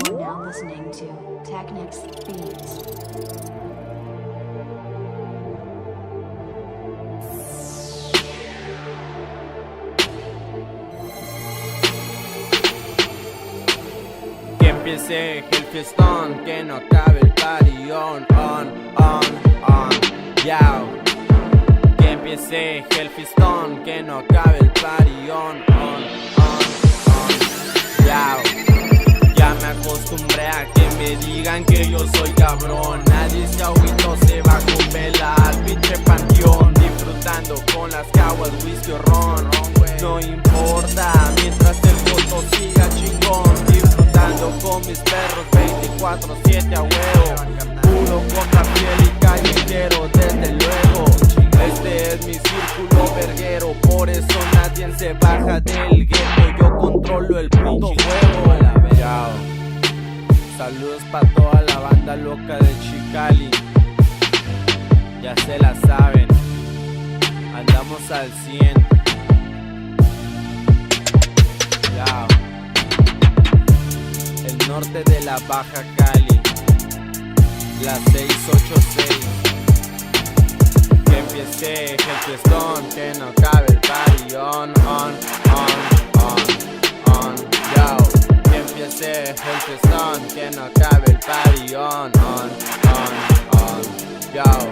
You are now listening to Technics Beats. Que empiece el fiestón, que no acabe el party on, yao. Que empiece el fiestón, que no acabe el party on, yao. Ya me acostumbré a que me digan que yo soy cabrón. Nadie se agüito, se va con vela al pinche panteón, disfrutando con las caguas, whisky o ron. No importa, mientras el voto siga chingón, disfrutando con mis perros 24/7 a huevo. Puro contra piel y callejero, desde luego. Este es mi círculo verguero, por eso nadie se baja del gueto. Yo controlo el puto juego. Yao. Saludos pa' toda la banda loca de Chicali. Ya se la saben, andamos al 100. Yao. El norte de la Baja Cali, la 686. Que empiece el fiestón, que no cabe el party on, yao. Que empiece el fiestón, que no cabe el party on, yao.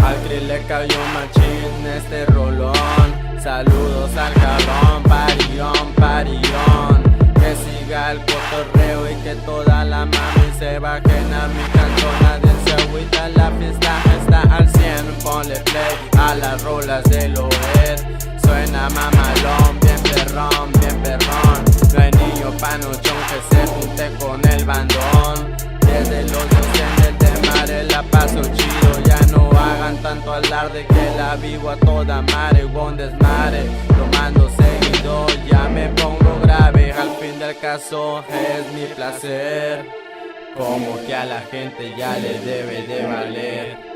Al Krill le cayó machín este rolón. Saludos al cabrón, parillón. Que siga el cotorreo y que toda la mami se bajen a mi canción. Nadie se agüita, la fiesta está al 100. Ponle play a las rolas del Oer. Suena mamalón, bien perrón. No hay niño panochón que se junte con el bandón. Desde los docentes del mare la paso chido. Ya no hagan tanto alarde, que la vivo a toda madre. Con desmadre, tomando seguido, ya me pongo grave. Al fin del caso es mi placer, como que a la gente ya le debe de valer.